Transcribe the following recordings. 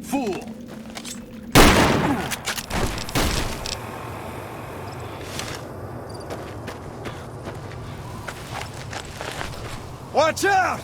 fool! Watch out!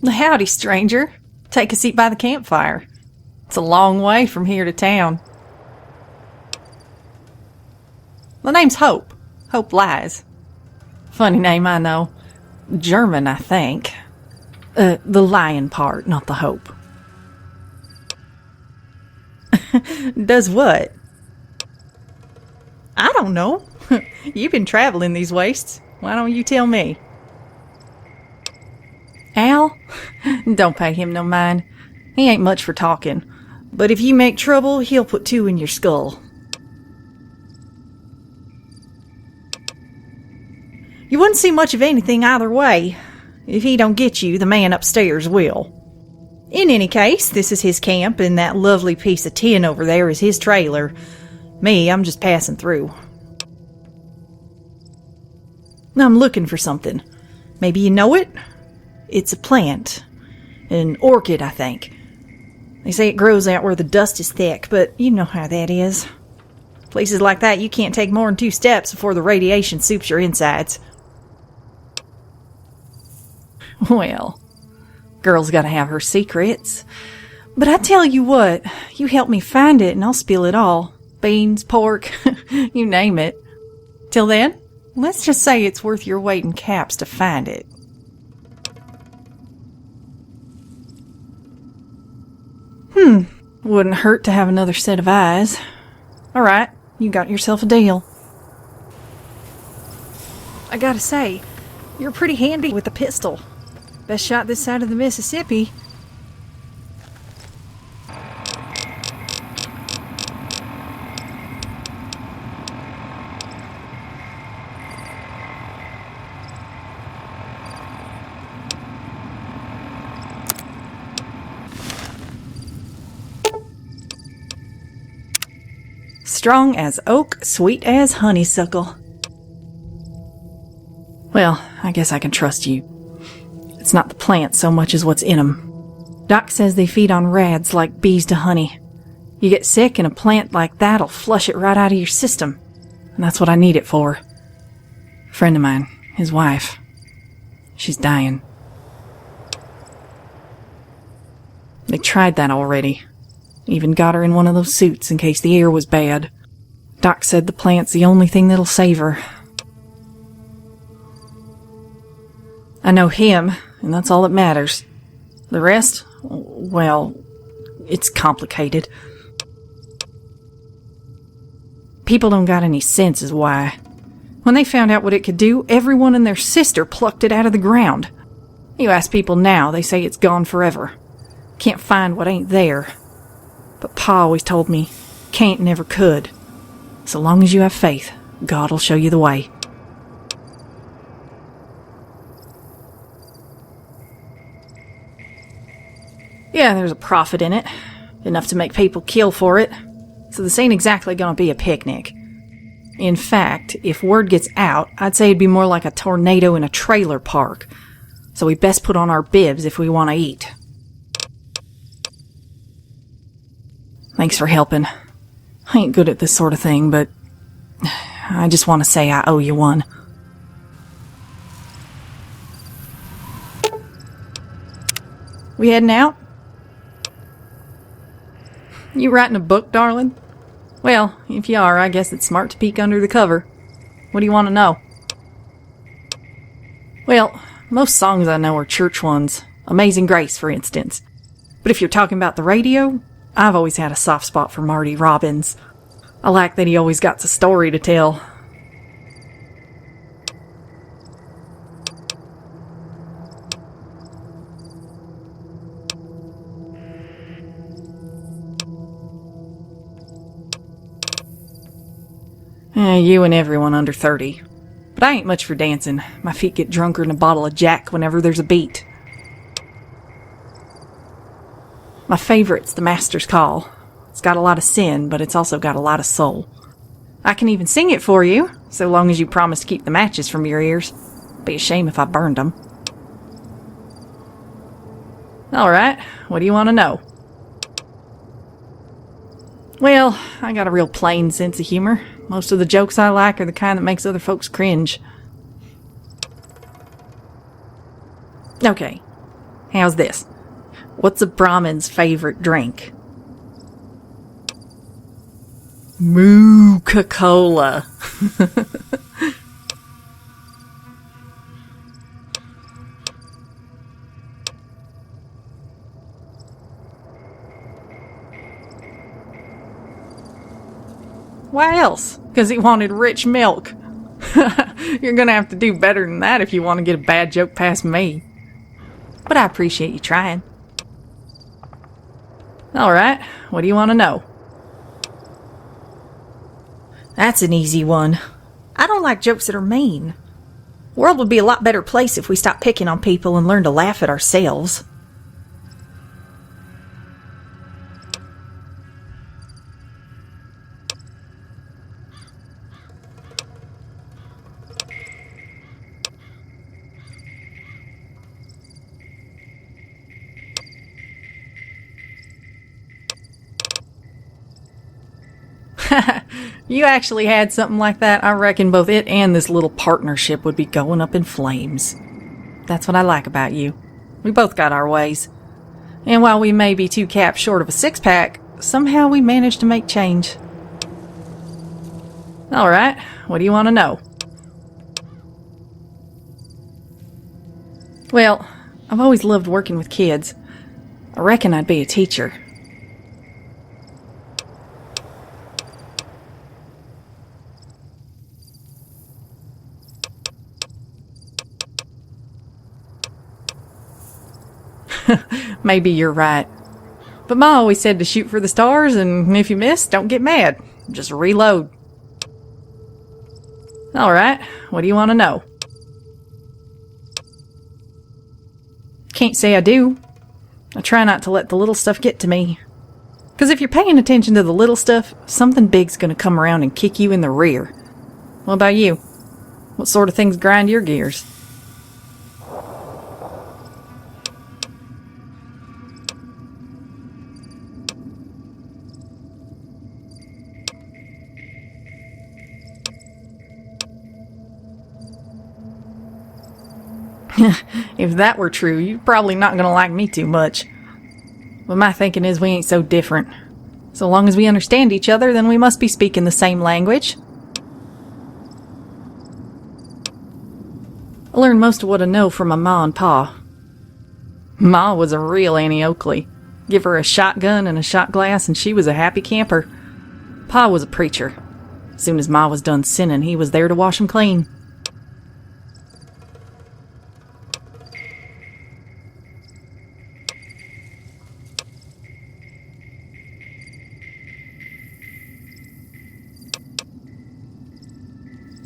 Howdy, stranger. Take a seat by the campfire. It's a long way from here to town. My name's Hope. Hope Lies. Funny name, I know. German, I think. The lion part, not the hope. Does what? I don't know. You've been traveling these wastes. Why don't you tell me? Al? Don't pay him no mind. He ain't much for talking. But if you make trouble, he'll put two in your skull. You wouldn't see much of anything either way. If he don't get you, the man upstairs will. In any case, this is his camp, and that lovely piece of tin over there is his trailer. Me, I'm just passing through. I'm looking for something. Maybe you know it? It's a plant. An orchid, I think. They say it grows out where the dust is thick, but you know how that is. Places like that, you can't take more than 2 steps before the radiation soups your insides. Well, girl's gotta have her secrets. But I tell you what, you help me find it and I'll spill it all. Beans, pork, you name it. Till then, let's just say it's worth your weight in caps to find it. Wouldn't hurt to have another set of eyes. Alright, you got yourself a deal. I gotta say, you're pretty handy with a pistol. Best shot this side of the Mississippi. Strong as oak, sweet as honeysuckle. Well, I guess I can trust you. It's not the plant so much as what's in 'em. Doc says they feed on rads like bees to honey. You get sick and a plant like that'll flush it right out of your system. And that's what I need it for. A friend of mine, his wife, she's dying. They tried that already. Even got her in one of those suits in case the air was bad. Doc said the plant's the only thing that'll save her. I know him, and that's all that matters. The rest, well, it's complicated. People don't got any sense is why. When they found out what it could do, everyone and their sister plucked it out of the ground. You ask people now, they say it's gone forever. Can't find what ain't there. But Pa always told me, can't never could. So long as you have faith, God'll show you the way. Yeah, there's a profit in it. Enough to make people kill for it. So this ain't exactly gonna be a picnic. In fact, if word gets out, I'd say it'd be more like a tornado in a trailer park. So we best put on our bibs if we want to eat. Thanks for helping. I ain't good at this sort of thing, but I just want to say I owe you one. We heading out? You writing a book, darling? Well, if you are, I guess it's smart to peek under the cover. What do you want to know? Well, most songs I know are church ones. Amazing Grace, for instance. But if you're talking about the radio, I've always had a soft spot for Marty Robbins. I like that he always got a story to tell. You and everyone under 30. But I ain't much for dancing. My feet get drunker than a bottle of Jack whenever there's a beat. My favorite's The Master's Call. It's got a lot of sin, but it's also got a lot of soul. I can even sing it for you, so long as you promise to keep the matches from your ears. Be a shame if I burned them. Alright, what do you want to know? Well, I got a real plain sense of humor. Most of the jokes I like are the kind that makes other folks cringe. Okay, how's this? What's a Brahmin's favorite drink? Moo-ca-cola. Why else? Because he wanted rich milk. You're gonna have to do better than that if you want to get a bad joke past me. But I appreciate you trying. Alright, what do you want to know? That's an easy one. I don't like jokes that are mean. The world would be a lot better place if we stopped picking on people and learned to laugh at ourselves. You actually had something like that, I reckon both it and this little partnership would be going up in flames. That's what I like about you. We both got our ways. And while we may be 2 caps short of a 6-pack, somehow we managed to make change. Alright, what do you want to know? Well, I've always loved working with kids. I reckon I'd be a teacher. Maybe you're right. But Ma always said to shoot for the stars, and if you miss, don't get mad. Just reload. Alright, what do you want to know? Can't say I do. I try not to let the little stuff get to me. Because if you're paying attention to the little stuff, something big's gonna come around and kick you in the rear. What about you? What sort of things grind your gears? If that were true, you're probably not gonna like me too much. But my thinking is we ain't so different. So long as we understand each other, then we must be speaking the same language. I learned most of what I know from my ma and pa. Ma was a real Annie Oakley. Give her a shotgun and a shot glass and she was a happy camper. Pa was a preacher. As soon as Ma was done sinning, he was there to wash 'em clean.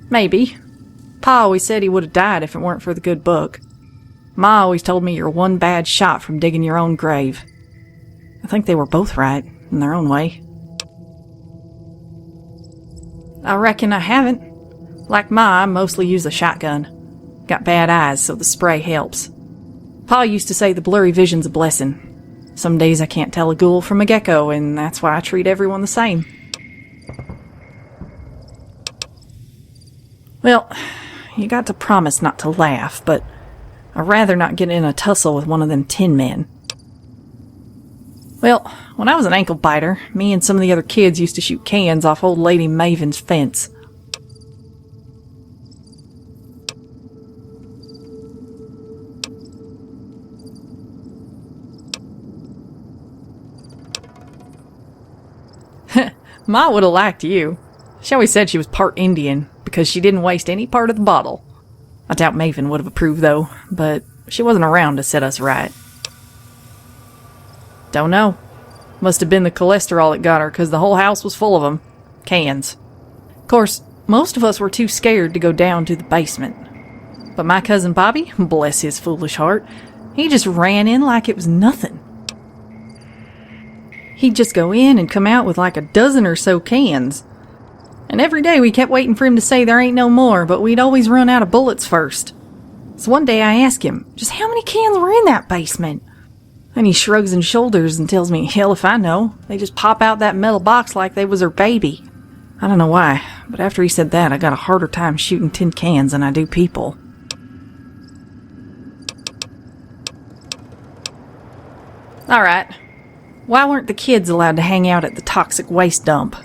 Maybe. Pa always said he would have died if it weren't for the good book. Ma always told me you're one bad shot from digging your own grave. I think they were both right, in their own way. I reckon I haven't. Like Ma, I mostly use a shotgun. Got bad eyes, so the spray helps. Pa used to say the blurry vision's a blessing. Some days I can't tell a ghoul from a gecko, and that's why I treat everyone the same. Well, you got to promise not to laugh, but I'd rather not get in a tussle with one of them tin men. Well, when I was an ankle biter, me and some of the other kids used to shoot cans off old lady Maven's fence. Ma would have liked you. She always said she was part Indian, because she didn't waste any part of the bottle. I doubt Maven would have approved, though, but she wasn't around to set us right. Don't know. Must have been the cholesterol that got her, because the whole house was full of them. Cans. Of course, most of us were too scared to go down to the basement. But my cousin Bobby, bless his foolish heart, he just ran in like it was nothing. He'd just go in and come out with like a dozen or so cans. And every day we kept waiting for him to say there ain't no more, but we'd always run out of bullets first. So one day I asked him just how many cans were in that basement. And he shrugs his shoulders and tells me, hell if I know. They just pop out that metal box like they was her baby. I don't know why, but after he said that, I got a harder time shooting tin cans than I do people. Alright, why weren't the kids allowed to hang out at the toxic waste dump?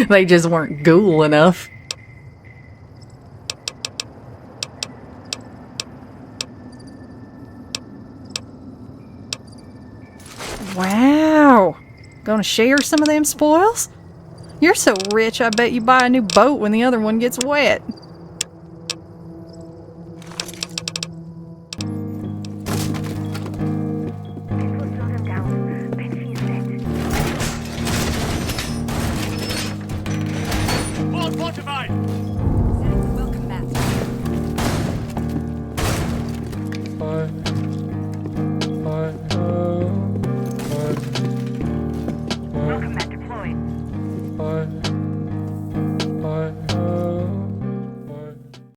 They just weren't ghoul enough. Wow! Gonna share some of them spoils? You're so rich, I bet you buy a new boat when the other one gets wet. Welcome back deployed.